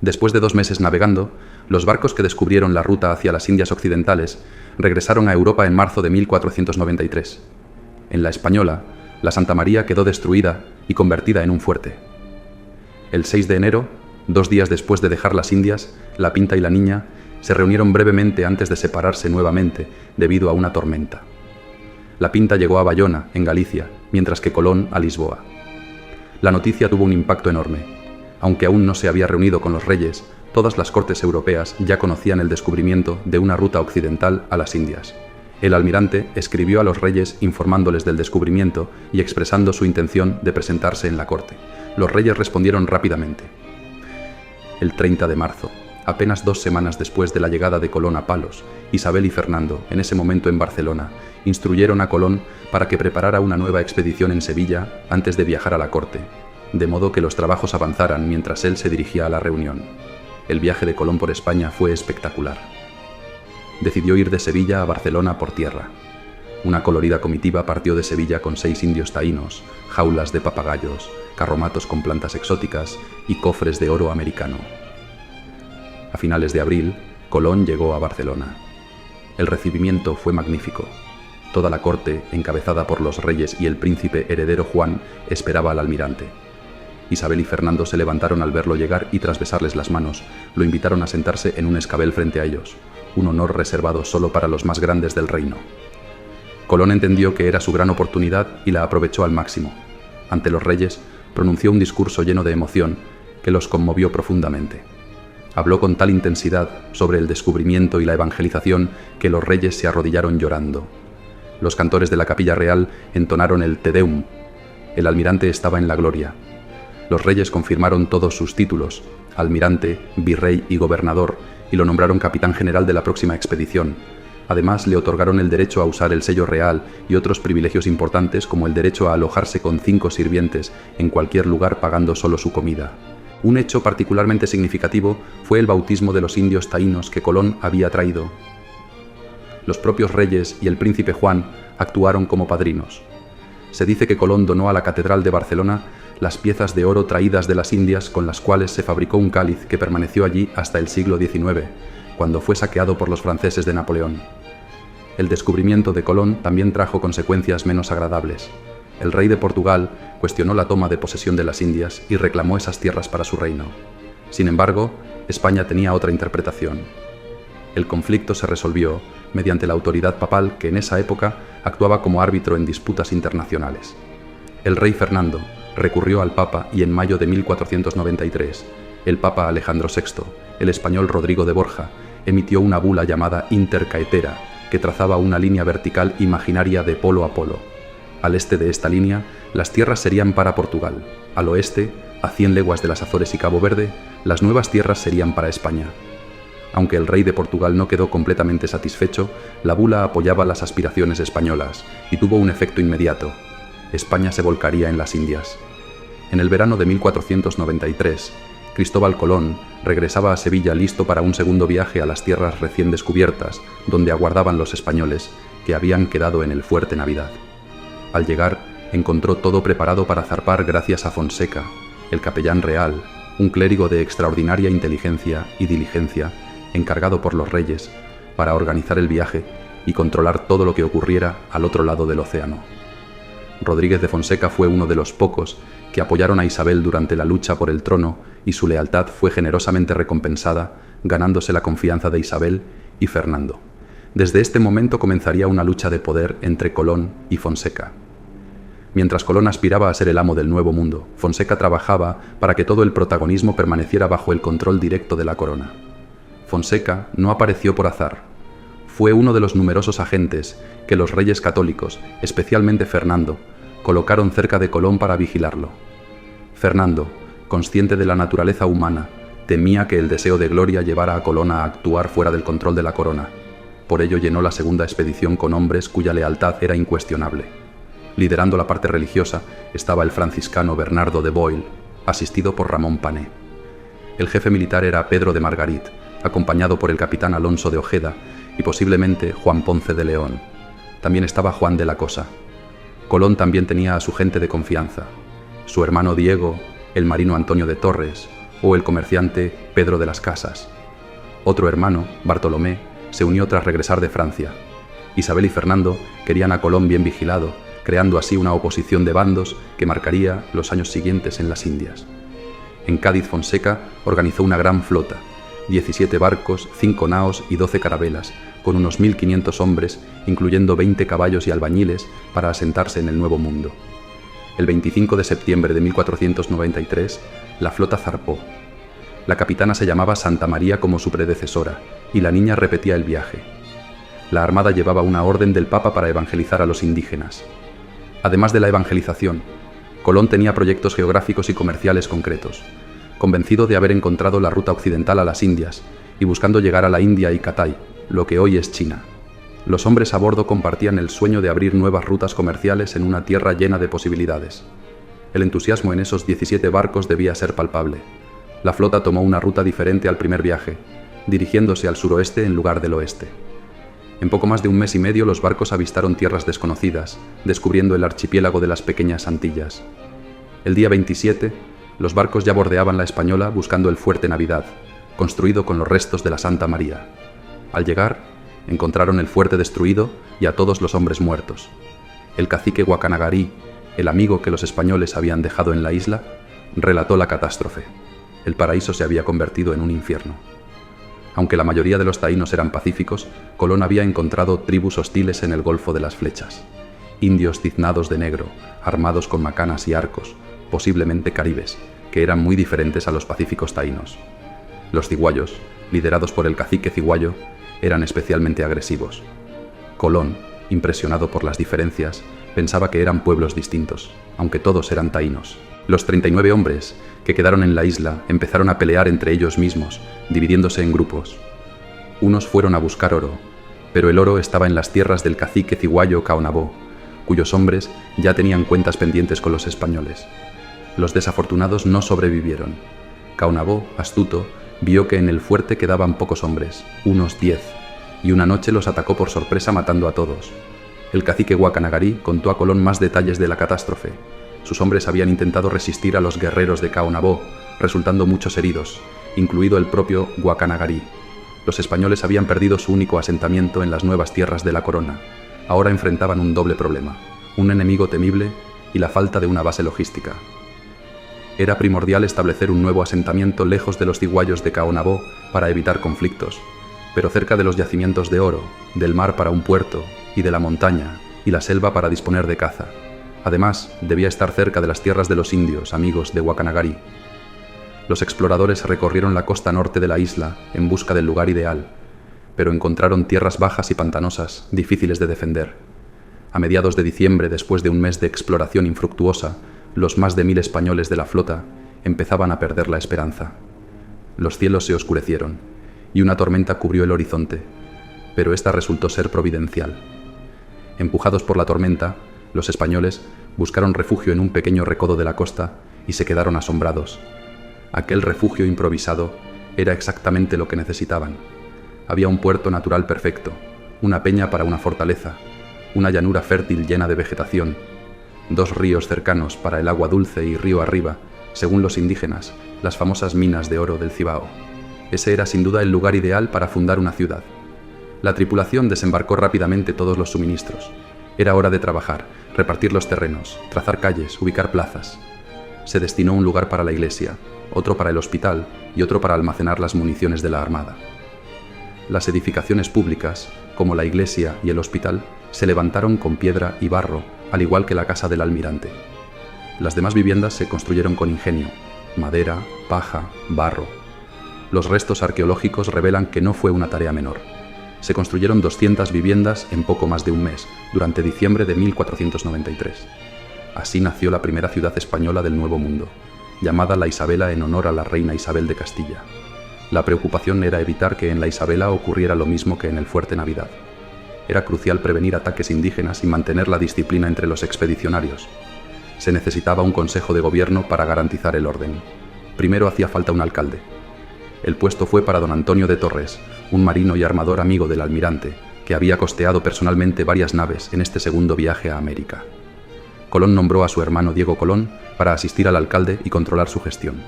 Después de 2 meses navegando, los barcos que descubrieron la ruta hacia las Indias Occidentales regresaron a Europa en marzo de 1493. En la Española, la Santa María quedó destruida y convertida en un fuerte. El 6 de enero, 2 días después de dejar las Indias, la Pinta y la Niña se reunieron brevemente antes de separarse nuevamente debido a una tormenta. La Pinta llegó a Bayona, en Galicia, mientras que Colón a Lisboa. La noticia tuvo un impacto enorme. Aunque aún no se había reunido con los reyes, todas las cortes europeas ya conocían el descubrimiento de una ruta occidental a las Indias. El almirante escribió a los reyes informándoles del descubrimiento y expresando su intención de presentarse en la corte. Los reyes respondieron rápidamente. El 30 de marzo, apenas 2 semanas después de la llegada de Colón a Palos, Isabel y Fernando, en ese momento en Barcelona, instruyeron a Colón para que preparara una nueva expedición en Sevilla antes de viajar a la corte, de modo que los trabajos avanzaran mientras él se dirigía a la reunión. El viaje de Colón por España fue espectacular. Decidió ir de Sevilla a Barcelona por tierra. Una colorida comitiva partió de Sevilla con 6 indios taínos, jaulas de papagayos, carromatos con plantas exóticas y cofres de oro americano. A finales de abril, Colón llegó a Barcelona. El recibimiento fue magnífico. Toda la corte, encabezada por los reyes y el príncipe heredero Juan, esperaba al almirante. Isabel y Fernando se levantaron al verlo llegar y tras besarles las manos, lo invitaron a sentarse en un escabel frente a ellos, un honor reservado solo para los más grandes del reino. Colón entendió que era su gran oportunidad y la aprovechó al máximo. Ante los reyes, pronunció un discurso lleno de emoción que los conmovió profundamente. Habló con tal intensidad sobre el descubrimiento y la evangelización que los reyes se arrodillaron llorando. Los cantores de la capilla real entonaron el Te Deum. El almirante estaba en la gloria. Los reyes confirmaron todos sus títulos, almirante, virrey y gobernador, y lo nombraron capitán general de la próxima expedición. Además, le otorgaron el derecho a usar el sello real y otros privilegios importantes como el derecho a alojarse con 5 sirvientes en cualquier lugar pagando solo su comida. Un hecho particularmente significativo fue el bautismo de los indios taínos que Colón había traído. Los propios reyes y el príncipe Juan actuaron como padrinos. Se dice que Colón donó a la Catedral de Barcelona las piezas de oro traídas de las Indias con las cuales se fabricó un cáliz que permaneció allí hasta el siglo XIX, cuando fue saqueado por los franceses de Napoleón. El descubrimiento de Colón también trajo consecuencias menos agradables. El rey de Portugal cuestionó la toma de posesión de las Indias y reclamó esas tierras para su reino. Sin embargo, España tenía otra interpretación. El conflicto se resolvió mediante la autoridad papal que en esa época actuaba como árbitro en disputas internacionales. El rey Fernando recurrió al Papa y en mayo de 1493, el Papa Alejandro VI, el español Rodrigo de Borja, emitió una bula llamada Inter Caetera, que trazaba una línea vertical imaginaria de polo a polo. Al este de esta línea, las tierras serían para Portugal. Al oeste, a 100 leguas de las Azores y Cabo Verde, las nuevas tierras serían para España. Aunque el rey de Portugal no quedó completamente satisfecho, la bula apoyaba las aspiraciones españolas y tuvo un efecto inmediato. España se volcaría en las Indias. En el verano de 1493, Cristóbal Colón regresaba a Sevilla listo para un segundo viaje a las tierras recién descubiertas, donde aguardaban los españoles, que habían quedado en el Fuerte Navidad. Al llegar, encontró todo preparado para zarpar gracias a Fonseca, el capellán real, un clérigo de extraordinaria inteligencia y diligencia, encargado por los reyes, para organizar el viaje y controlar todo lo que ocurriera al otro lado del océano. Rodríguez de Fonseca fue uno de los pocos que apoyaron a Isabel durante la lucha por el trono y su lealtad fue generosamente recompensada, ganándose la confianza de Isabel y Fernando. Desde este momento comenzaría una lucha de poder entre Colón y Fonseca. Mientras Colón aspiraba a ser el amo del Nuevo Mundo, Fonseca trabajaba para que todo el protagonismo permaneciera bajo el control directo de la corona. Fonseca no apareció por azar. Fue uno de los numerosos agentes que los reyes católicos, especialmente Fernando, colocaron cerca de Colón para vigilarlo. Fernando, consciente de la naturaleza humana, temía que el deseo de gloria llevara a Colón a actuar fuera del control de la corona. Por ello llenó la segunda expedición con hombres cuya lealtad era incuestionable. Liderando la parte religiosa estaba el franciscano Bernardo de Boil, asistido por Ramón Pané. El jefe militar era Pedro de Margarit, acompañado por el capitán Alonso de Ojeda y posiblemente Juan Ponce de León. También estaba Juan de la Cosa. Colón también tenía a su gente de confianza, su hermano Diego, el marino Antonio de Torres, o el comerciante Pedro de las Casas. Otro hermano, Bartolomé, se unió tras regresar de Francia. Isabel y Fernando querían a Colón bien vigilado, creando así una oposición de bandos que marcaría los años siguientes en las Indias. En Cádiz, Fonseca organizó una gran flota, 17 barcos, 5 naos y 12 carabelas, con unos 1.500 hombres, incluyendo 20 caballos y albañiles, para asentarse en el Nuevo Mundo. El 25 de septiembre de 1493, la flota zarpó. La capitana se llamaba Santa María como su predecesora, y la niña repetía el viaje. La armada llevaba una orden del Papa para evangelizar a los indígenas. Además de la evangelización, Colón tenía proyectos geográficos y comerciales concretos. Convencido de haber encontrado la ruta occidental a las Indias y buscando llegar a la India y Catay, lo que hoy es China, los hombres a bordo compartían el sueño de abrir nuevas rutas comerciales en una tierra llena de posibilidades. El entusiasmo en esos 17 barcos debía ser palpable. La flota tomó una ruta diferente al primer viaje, dirigiéndose al suroeste en lugar del oeste. En poco más de un mes y medio los barcos avistaron tierras desconocidas, descubriendo el archipiélago de las Pequeñas Antillas. El día 27, los barcos ya bordeaban la Española buscando el fuerte Navidad, construido con los restos de la Santa María. Al llegar, encontraron el fuerte destruido y a todos los hombres muertos. El cacique Guacanagarí, el amigo que los españoles habían dejado en la isla, relató la catástrofe. El paraíso se había convertido en un infierno. Aunque la mayoría de los taínos eran pacíficos, Colón había encontrado tribus hostiles en el Golfo de las Flechas. Indios tiznados de negro, armados con macanas y arcos, posiblemente caribes, que eran muy diferentes a los pacíficos taínos. Los ciguayos, liderados por el cacique ciguayo, eran especialmente agresivos. Colón, impresionado por las diferencias, pensaba que eran pueblos distintos, aunque todos eran taínos. Los 39 hombres que quedaron en la isla empezaron a pelear entre ellos mismos, dividiéndose en grupos. Unos fueron a buscar oro, pero el oro estaba en las tierras del cacique ciguayo Caonabó, cuyos hombres ya tenían cuentas pendientes con los españoles. Los desafortunados no sobrevivieron. Caonabó, astuto, vio que en el fuerte quedaban pocos hombres, unos 10, y una noche los atacó por sorpresa matando a todos. El cacique Guacanagarí contó a Colón más detalles de la catástrofe. Sus hombres habían intentado resistir a los guerreros de Caonabó, resultando muchos heridos, incluido el propio Guacanagarí. Los españoles habían perdido su único asentamiento en las nuevas tierras de la corona. Ahora enfrentaban un doble problema, un enemigo temible y la falta de una base logística. Era primordial establecer un nuevo asentamiento lejos de los ciguayos de Caonabó para evitar conflictos, pero cerca de los yacimientos de oro, del mar para un puerto, y de la montaña y la selva para disponer de caza. Además, debía estar cerca de las tierras de los indios, amigos de Guacanagarí. Los exploradores recorrieron la costa norte de la isla en busca del lugar ideal, pero encontraron tierras bajas y pantanosas, difíciles de defender. A mediados de diciembre, después de un mes de exploración infructuosa, los más de 1000 españoles de la flota empezaban a perder la esperanza. Los cielos se oscurecieron, y una tormenta cubrió el horizonte, pero esta resultó ser providencial. Empujados por la tormenta, los españoles buscaron refugio en un pequeño recodo de la costa y se quedaron asombrados. Aquel refugio improvisado era exactamente lo que necesitaban. Había un puerto natural perfecto, una peña para una fortaleza, una llanura fértil llena de vegetación, 2 ríos cercanos para el agua dulce y río arriba, según los indígenas, las famosas minas de oro del Cibao. Ese era sin duda el lugar ideal para fundar una ciudad. La tripulación desembarcó rápidamente todos los suministros. Era hora de trabajar, repartir los terrenos, trazar calles, ubicar plazas. Se destinó un lugar para la iglesia, otro para el hospital y otro para almacenar las municiones de la armada. Las edificaciones públicas, como la iglesia y el hospital, se levantaron con piedra y barro, al igual que la casa del almirante. Las demás viviendas se construyeron con ingenio, madera, paja, barro. Los restos arqueológicos revelan que no fue una tarea menor. Se construyeron 200 viviendas en poco más de un mes, durante diciembre de 1493. Así nació la primera ciudad española del Nuevo Mundo, llamada La Isabela en honor a la reina Isabel de Castilla. La preocupación era evitar que en La Isabela ocurriera lo mismo que en el Fuerte Navidad. Era crucial prevenir ataques indígenas y mantener la disciplina entre los expedicionarios. Se necesitaba un consejo de gobierno para garantizar el orden. Primero hacía falta un alcalde. El puesto fue para don Antonio de Torres, un marino y armador amigo del almirante, que había costeado personalmente varias naves en este segundo viaje a América. Colón nombró a su hermano Diego Colón para asistir al alcalde y controlar su gestión.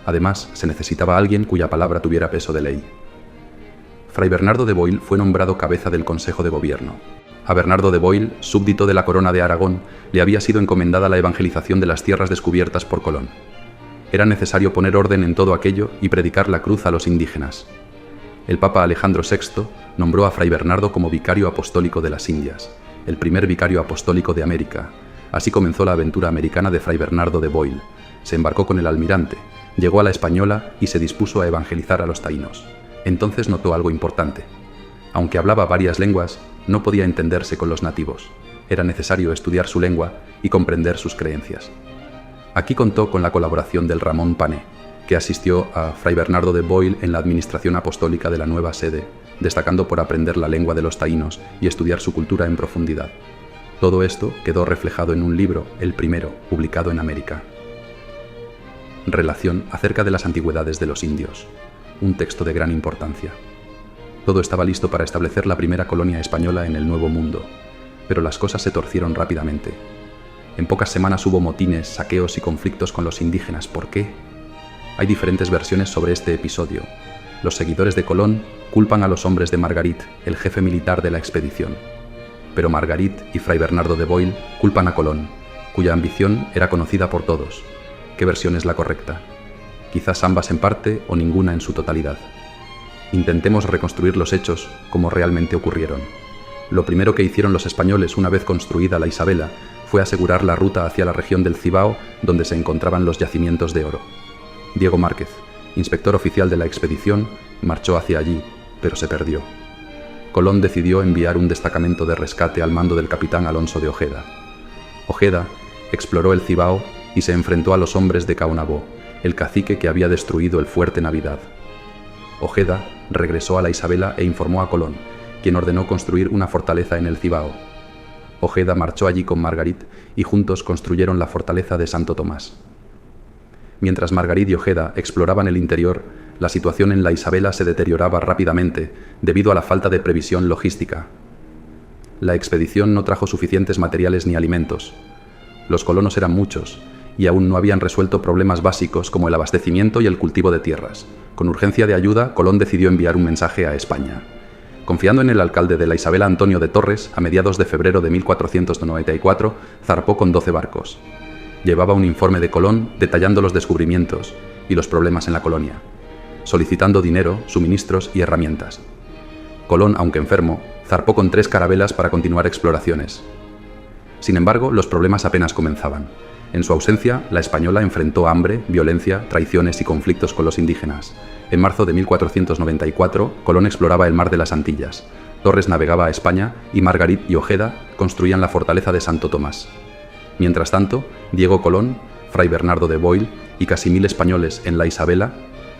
Además, se necesitaba alguien cuya palabra tuviera peso de ley. Fray Bernardo de Boil fue nombrado cabeza del Consejo de Gobierno. A Bernardo de Boil, súbdito de la Corona de Aragón, le había sido encomendada la evangelización de las tierras descubiertas por Colón. Era necesario poner orden en todo aquello y predicar la cruz a los indígenas. El Papa Alejandro VI nombró a Fray Bernardo como vicario apostólico de las Indias, el primer vicario apostólico de América. Así comenzó la aventura americana de Fray Bernardo de Boil. Se embarcó con el almirante, llegó a la Española y se dispuso a evangelizar a los taínos. Entonces notó algo importante. Aunque hablaba varias lenguas, no podía entenderse con los nativos. Era necesario estudiar su lengua y comprender sus creencias. Aquí contó con la colaboración del Ramón Pané, que asistió a Fray Bernardo de Boil en la administración apostólica de la nueva sede, destacando por aprender la lengua de los taínos y estudiar su cultura en profundidad. Todo esto quedó reflejado en un libro, el primero, publicado en América. Relación acerca de las antigüedades de los indios. Un texto de gran importancia. Todo estaba listo para establecer la primera colonia española en el Nuevo Mundo, pero las cosas se torcieron rápidamente. En pocas semanas hubo motines, saqueos y conflictos con los indígenas. ¿Por qué? Hay diferentes versiones sobre este episodio. Los seguidores de Colón culpan a los hombres de Margarit, el jefe militar de la expedición. Pero Margarit y Fray Bernardo de Boil culpan a Colón, cuya ambición era conocida por todos. ¿Qué versión es la correcta? Quizás ambas en parte o ninguna en su totalidad. Intentemos reconstruir los hechos como realmente ocurrieron. Lo primero que hicieron los españoles una vez construida la Isabela fue asegurar la ruta hacia la región del Cibao, donde se encontraban los yacimientos de oro. Diego Márquez, inspector oficial de la expedición, marchó hacia allí, pero se perdió. Colón decidió enviar un destacamento de rescate al mando del capitán Alonso de Ojeda. Ojeda exploró el Cibao y se enfrentó a los hombres de Caonabó, el cacique que había destruido el fuerte Navidad. Ojeda regresó a la Isabela e informó a Colón, quien ordenó construir una fortaleza en el Cibao. Ojeda marchó allí con Margarit y juntos construyeron la fortaleza de Santo Tomás. Mientras Margarit y Ojeda exploraban el interior, la situación en la Isabela se deterioraba rápidamente debido a la falta de previsión logística. La expedición no trajo suficientes materiales ni alimentos. Los colonos eran muchos y aún no habían resuelto problemas básicos como el abastecimiento y el cultivo de tierras. Con urgencia de ayuda, Colón decidió enviar un mensaje a España. Confiando en el alcalde de la Isabela, Antonio de Torres, a mediados de febrero de 1494, zarpó con 12 barcos. Llevaba un informe de Colón detallando los descubrimientos y los problemas en la colonia, solicitando dinero, suministros y herramientas. Colón, aunque enfermo, zarpó con 3 carabelas para continuar exploraciones. Sin embargo, los problemas apenas comenzaban. En su ausencia, la Española enfrentó hambre, violencia, traiciones y conflictos con los indígenas. En marzo de 1494, Colón exploraba el mar de las Antillas. Torres navegaba a España y Margarit y Ojeda construían la fortaleza de Santo Tomás. Mientras tanto, Diego Colón, Fray Bernardo de Boil y casi 1000 españoles en la Isabela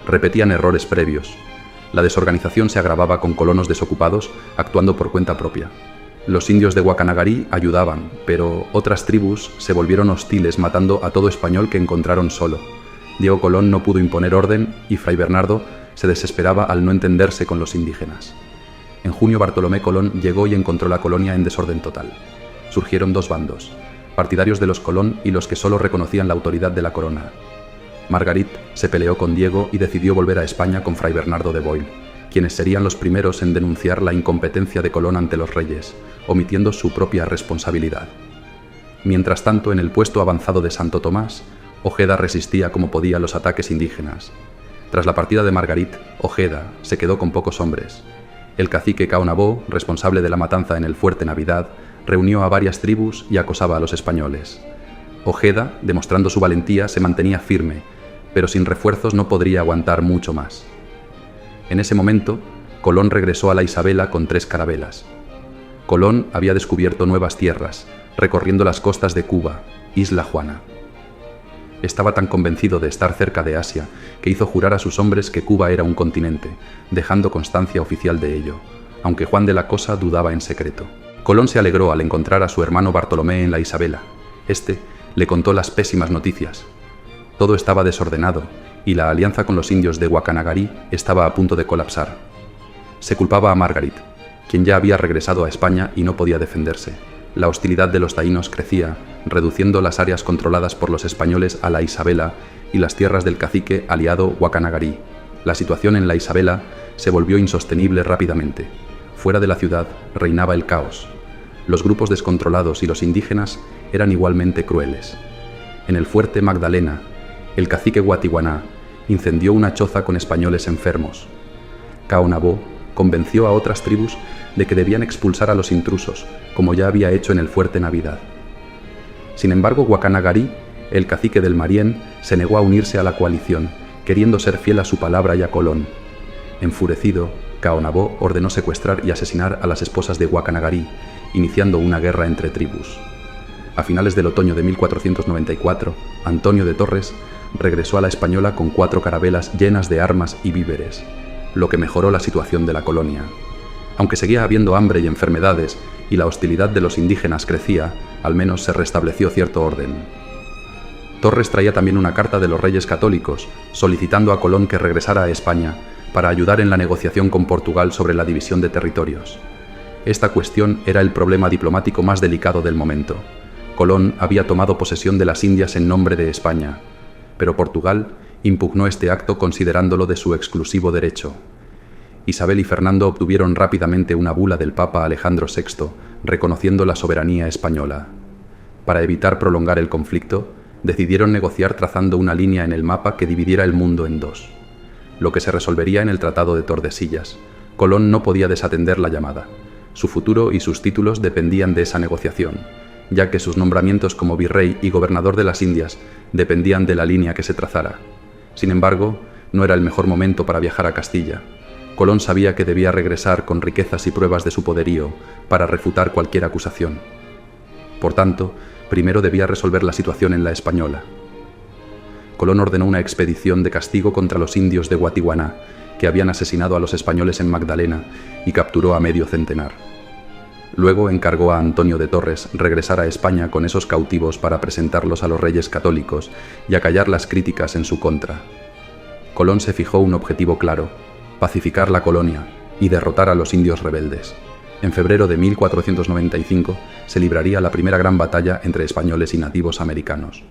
repetían errores previos. La desorganización se agravaba con colonos desocupados actuando por cuenta propia. Los indios de Guacanagarí ayudaban, pero otras tribus se volvieron hostiles matando a todo español que encontraron solo. Diego Colón no pudo imponer orden y Fray Bernardo se desesperaba al no entenderse con los indígenas. En junio Bartolomé Colón llegó y encontró la colonia en desorden total. Surgieron 2 bandos, partidarios de los Colón y los que solo reconocían la autoridad de la corona. Margarit se peleó con Diego y decidió volver a España con Fray Bernardo de Boil, quienes serían los primeros en denunciar la incompetencia de Colón ante los reyes, omitiendo su propia responsabilidad. Mientras tanto, en el puesto avanzado de Santo Tomás, Ojeda resistía como podía los ataques indígenas. Tras la partida de Margarit, Ojeda se quedó con pocos hombres. El cacique Caonabó, responsable de la matanza en el fuerte Navidad, reunió a varias tribus y acosaba a los españoles. Ojeda, demostrando su valentía, se mantenía firme, pero sin refuerzos no podría aguantar mucho más. En ese momento, Colón regresó a la Isabela con 3 carabelas. Colón había descubierto nuevas tierras, recorriendo las costas de Cuba, Isla Juana. Estaba tan convencido de estar cerca de Asia que hizo jurar a sus hombres que Cuba era un continente, dejando constancia oficial de ello, aunque Juan de la Cosa dudaba en secreto. Colón se alegró al encontrar a su hermano Bartolomé en la Isabela. Este le contó las pésimas noticias. Todo estaba desordenado y la alianza con los indios de Guacanagarí estaba a punto de colapsar. Se culpaba a Margarit, quien ya había regresado a España y no podía defenderse. La hostilidad de los taínos crecía, reduciendo las áreas controladas por los españoles a la Isabela y las tierras del cacique aliado Guacanagarí. La situación en la Isabela se volvió insostenible rápidamente. Fuera de la ciudad reinaba el caos. Los grupos descontrolados y los indígenas eran igualmente crueles. En el fuerte Magdalena, el cacique Guatiguaná incendió una choza con españoles enfermos. Caonabó convenció a otras tribus de que debían expulsar a los intrusos, como ya había hecho en el fuerte Navidad. Sin embargo, Guacanagarí, el cacique del Marién, se negó a unirse a la coalición, queriendo ser fiel a su palabra y a Colón. Enfurecido, Caonabó ordenó secuestrar y asesinar a las esposas de Guacanagarí, iniciando una guerra entre tribus. A finales del otoño de 1494, Antonio de Torres regresó a la Española con 4 carabelas llenas de armas y víveres, lo que mejoró la situación de la colonia. Aunque seguía habiendo hambre y enfermedades y la hostilidad de los indígenas crecía, al menos se restableció cierto orden. Torres traía también una carta de los Reyes Católicos, solicitando a Colón que regresara a España para ayudar en la negociación con Portugal sobre la división de territorios. Esta cuestión era el problema diplomático más delicado del momento. Colón había tomado posesión de las Indias en nombre de España, pero Portugal impugnó este acto considerándolo de su exclusivo derecho. Isabel y Fernando obtuvieron rápidamente una bula del Papa Alejandro VI, reconociendo la soberanía española. Para evitar prolongar el conflicto, decidieron negociar trazando una línea en el mapa que dividiera el mundo en dos, lo que se resolvería en el Tratado de Tordesillas. Colón no podía desatender la llamada. Su futuro y sus títulos dependían de esa negociación, ya que sus nombramientos como virrey y gobernador de las Indias dependían de la línea que se trazara. Sin embargo, no era el mejor momento para viajar a Castilla. Colón sabía que debía regresar con riquezas y pruebas de su poderío para refutar cualquier acusación. Por tanto, primero debía resolver la situación en la Española. Colón ordenó una expedición de castigo contra los indios de Guatiguaná, que habían asesinado a los españoles en Magdalena y capturó a medio centenar. Luego encargó a Antonio de Torres regresar a España con esos cautivos para presentarlos a los Reyes Católicos y acallar las críticas en su contra. Colón se fijó un objetivo claro: pacificar la colonia y derrotar a los indios rebeldes. En febrero de 1495 se libraría la primera gran batalla entre españoles y nativos americanos.